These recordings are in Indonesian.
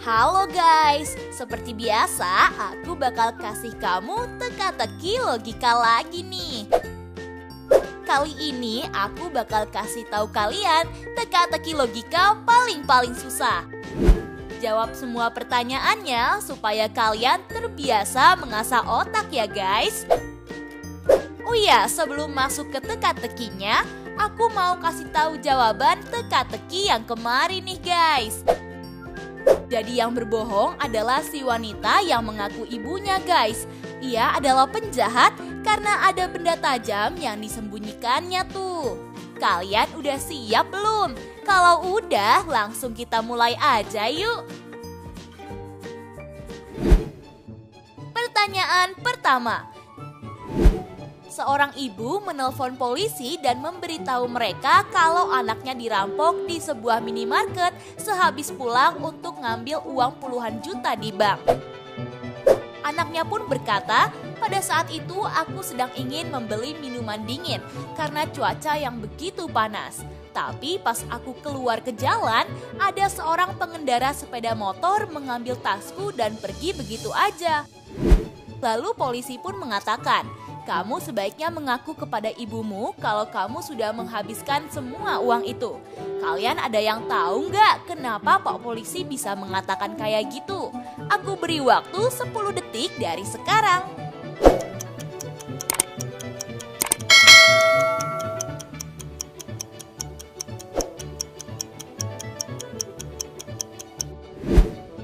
Halo guys, seperti biasa aku bakal kasih kamu teka-teki logika lagi nih. Kali ini aku bakal kasih tahu kalian teka-teki logika paling susah. Jawab semua pertanyaannya supaya kalian terbiasa mengasah otak ya guys. Oh iya, sebelum masuk ke teka-tekinya, aku mau kasih tahu jawaban teka-teki yang kemarin nih guys. Jadi yang berbohong adalah si wanita yang mengaku ibunya guys. Ia adalah penjahat karena ada benda tajam yang disembunyikannya tuh. Kalian udah siap belum? Kalau udah, langsung kita mulai aja yuk. Pertanyaan pertama. Seorang ibu menelpon polisi dan memberitahu mereka kalau anaknya dirampok di sebuah minimarket sehabis pulang untuk ngambil uang puluhan juta di bank. Anaknya pun berkata, pada saat itu aku sedang ingin membeli minuman dingin karena cuaca yang begitu panas. Tapi pas aku keluar ke jalan, ada seorang pengendara sepeda motor mengambil tasku dan pergi begitu aja. Lalu polisi pun mengatakan, kamu sebaiknya mengaku kepada ibumu kalau kamu sudah menghabiskan semua uang itu. Kalian ada yang tahu nggak kenapa Pak Polisi bisa mengatakan kayak gitu? Aku beri waktu 10 detik dari sekarang.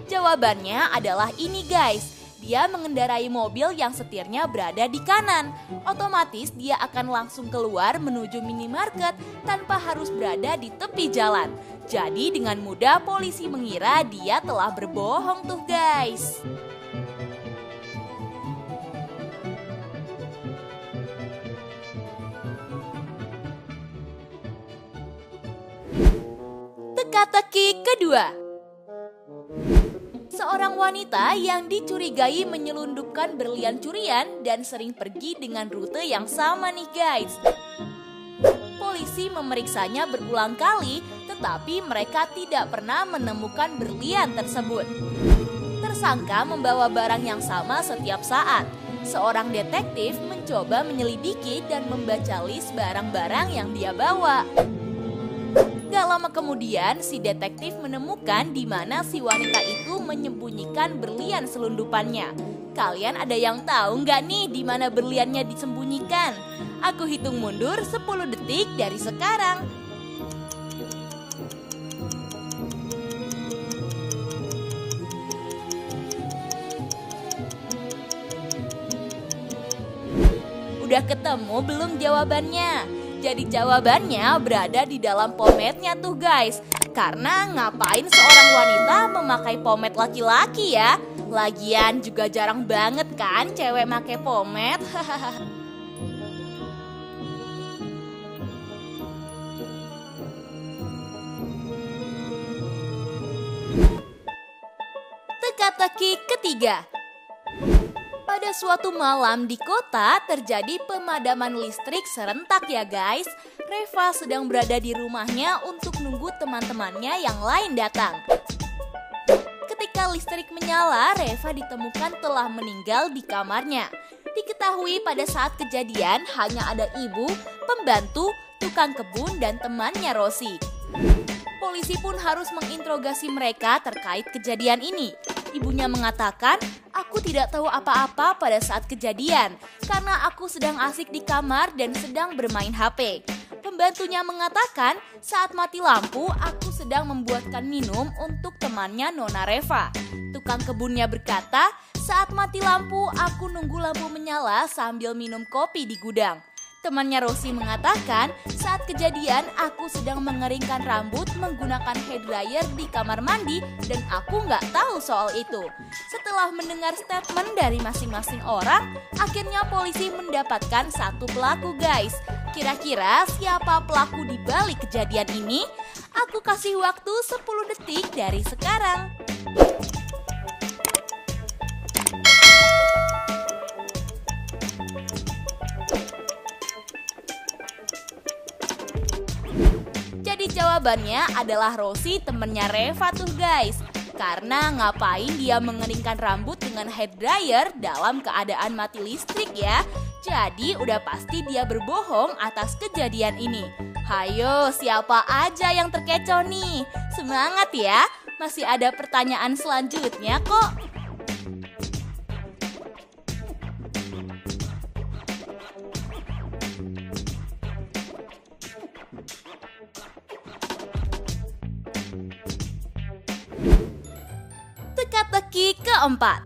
Jawabannya adalah ini guys. Dia mengendarai mobil yang setirnya berada di kanan. Otomatis dia akan langsung keluar menuju minimarket tanpa harus berada di tepi jalan. Jadi dengan mudah polisi mengira dia telah berbohong tuh guys. Teka-teki kedua. Seorang wanita yang dicurigai menyelundupkan berlian curian dan sering pergi dengan rute yang sama nih guys. Polisi memeriksanya berulang kali, tetapi mereka tidak pernah menemukan berlian tersebut. Tersangka membawa barang yang sama setiap saat. Seorang detektif mencoba menyelidiki dan membaca list barang-barang yang dia bawa. Gak lama kemudian, si detektif menemukan di mana si wanita itu menyembunyikan berlian selundupannya. Kalian ada yang tahu nggak nih di mana berliannya disembunyikan? Aku hitung mundur 10 detik dari sekarang. Udah ketemu belum jawabannya? Jadi jawabannya berada di dalam pomade-nya tuh guys. Karena ngapain seorang wanita memakai pomade laki-laki ya? Lagian juga jarang banget kan cewek make pomade. Teka-teki ketiga. Pada suatu malam di kota terjadi pemadaman listrik serentak ya guys. Reva sedang berada di rumahnya untuk nunggu teman-temannya yang lain datang. Ketika listrik menyala, Reva ditemukan telah meninggal di kamarnya. Diketahui pada saat kejadian hanya ada ibu, pembantu, tukang kebun, dan temannya Rosi. Polisi pun harus menginterogasi mereka terkait kejadian ini. Ibunya mengatakan, aku tidak tahu apa-apa pada saat kejadian karena aku sedang asik di kamar dan sedang bermain HP. Pembantunya mengatakan, saat mati lampu aku sedang membuatkan minum untuk temannya Nona Reva. Tukang kebunnya berkata, saat mati lampu aku nunggu lampu menyala sambil minum kopi di gudang. Temannya Rosi mengatakan, saat kejadian aku sedang mengeringkan rambut menggunakan hairdryer di kamar mandi dan aku nggak tahu soal itu. Setelah mendengar statement dari masing-masing orang, akhirnya polisi mendapatkan satu pelaku guys. Kira-kira siapa pelaku di balik kejadian ini? Aku kasih waktu 10 detik dari sekarang. jawabannya adalah Rosie, temennya Reva tuh guys. Karena ngapain dia mengeringkan rambut dengan hair dryer dalam keadaan mati listrik ya? Jadi udah pasti dia berbohong atas kejadian ini. Hayo, siapa aja yang terkecoh nih? Semangat ya, masih ada pertanyaan selanjutnya kok. Teka-teki keempat.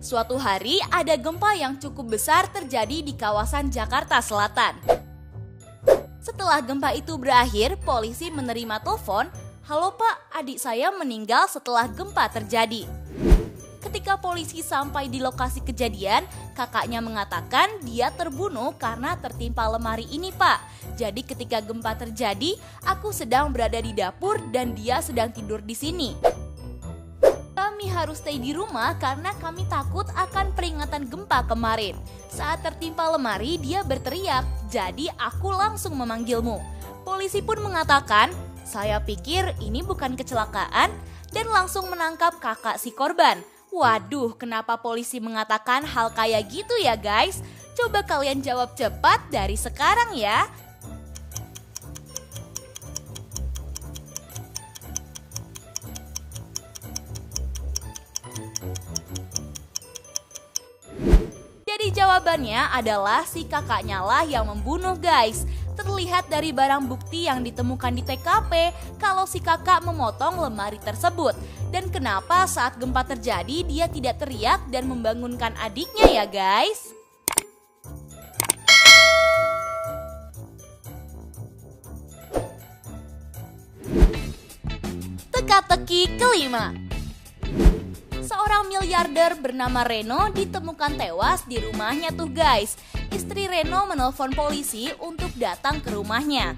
Suatu hari ada gempa yang cukup besar terjadi di kawasan Jakarta Selatan. Setelah gempa itu berakhir, polisi menerima telepon, "Halo Pak, adik saya meninggal setelah gempa terjadi." Ketika polisi sampai di lokasi kejadian, kakaknya mengatakan dia terbunuh karena tertimpa lemari ini Pak. Jadi ketika gempa terjadi, aku sedang berada di dapur dan dia sedang tidur di sini. Kami harus stay di rumah karena kami takut akan peringatan gempa kemarin. Saat tertimpa lemari, dia berteriak, jadi aku langsung memanggilmu. Polisi pun mengatakan, "Saya pikir ini bukan kecelakaan," dan langsung menangkap kakak si korban. Waduh, kenapa polisi mengatakan hal kayak gitu ya guys? Coba kalian jawab cepat dari sekarang ya. Jadi jawabannya adalah si kakaknya lah yang membunuh guys. Terlihat dari barang bukti yang ditemukan di TKP kalau si kakak memotong lemari tersebut. Dan kenapa saat gempa terjadi dia tidak teriak dan membangunkan adiknya ya guys? Teka-teki kelima. Seorang miliarder bernama Reno ditemukan tewas di rumahnya tuh guys. Istri Reno menelpon polisi untuk datang ke rumahnya.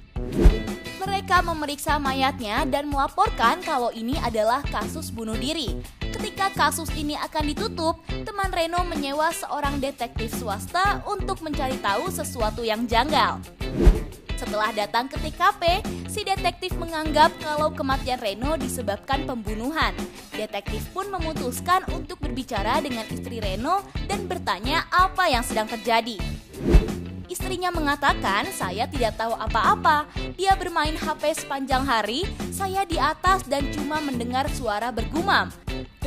Mereka memeriksa mayatnya dan melaporkan kalau ini adalah kasus bunuh diri. Ketika kasus ini akan ditutup, teman Reno menyewa seorang detektif swasta untuk mencari tahu sesuatu yang janggal. Setelah datang ke TKP, si detektif menganggap kalau kematian Reno disebabkan pembunuhan. Detektif pun memutuskan untuk berbicara dengan istri Reno dan bertanya apa yang sedang terjadi. Istrinya mengatakan, "Saya tidak tahu apa-apa. Dia bermain HP sepanjang hari, saya di atas dan cuma mendengar suara bergumam."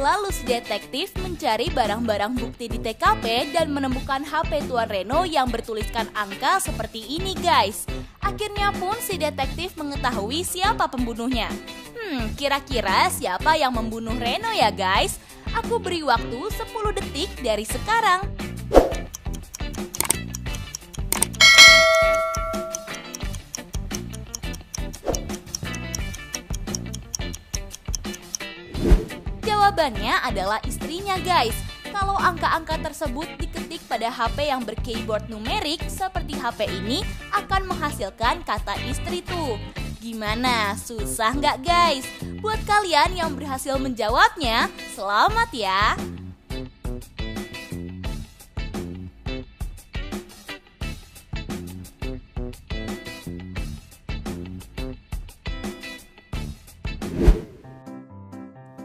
Lalu si detektif mencari barang-barang bukti di TKP dan menemukan HP Tuan Reno yang bertuliskan angka seperti ini guys. Akhirnya pun si detektif mengetahui siapa pembunuhnya. Kira-kira siapa yang membunuh Reno ya guys? Aku beri waktu 10 detik dari sekarang. Jawabannya adalah istrinya guys. Kalau angka-angka tersebut diketik pada HP yang berkeyboard numerik seperti HP ini akan menghasilkan kata istri tuh. Gimana? Susah nggak guys? Buat kalian yang berhasil menjawabnya, selamat ya!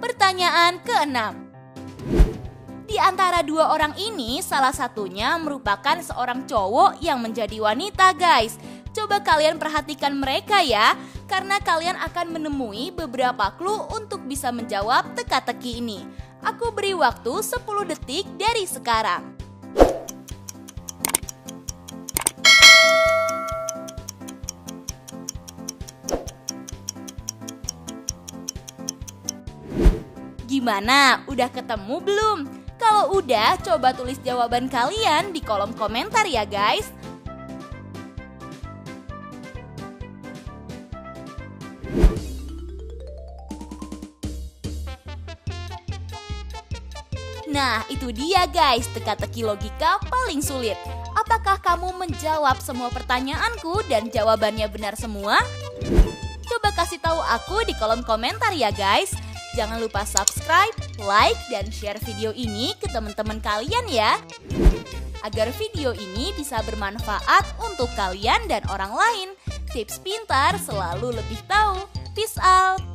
Pertanyaan ke-6. Di antara dua orang ini, salah satunya merupakan seorang cowok yang menjadi wanita guys. Coba kalian perhatikan mereka ya, karena kalian akan menemui beberapa clue untuk bisa menjawab teka-teki ini. Aku beri waktu 10 detik dari sekarang. Gimana? Udah ketemu belum? Kalau udah, coba tulis jawaban kalian di kolom komentar ya guys. Nah, itu dia guys, teka-teki logika paling sulit. Apakah kamu menjawab semua pertanyaanku dan jawabannya benar semua? Coba kasih tahu aku di kolom komentar ya guys. Jangan lupa subscribe, like, dan share video ini ke teman-teman kalian ya. Agar video ini bisa bermanfaat untuk kalian dan orang lain. Tips pintar selalu lebih tahu. Peace out.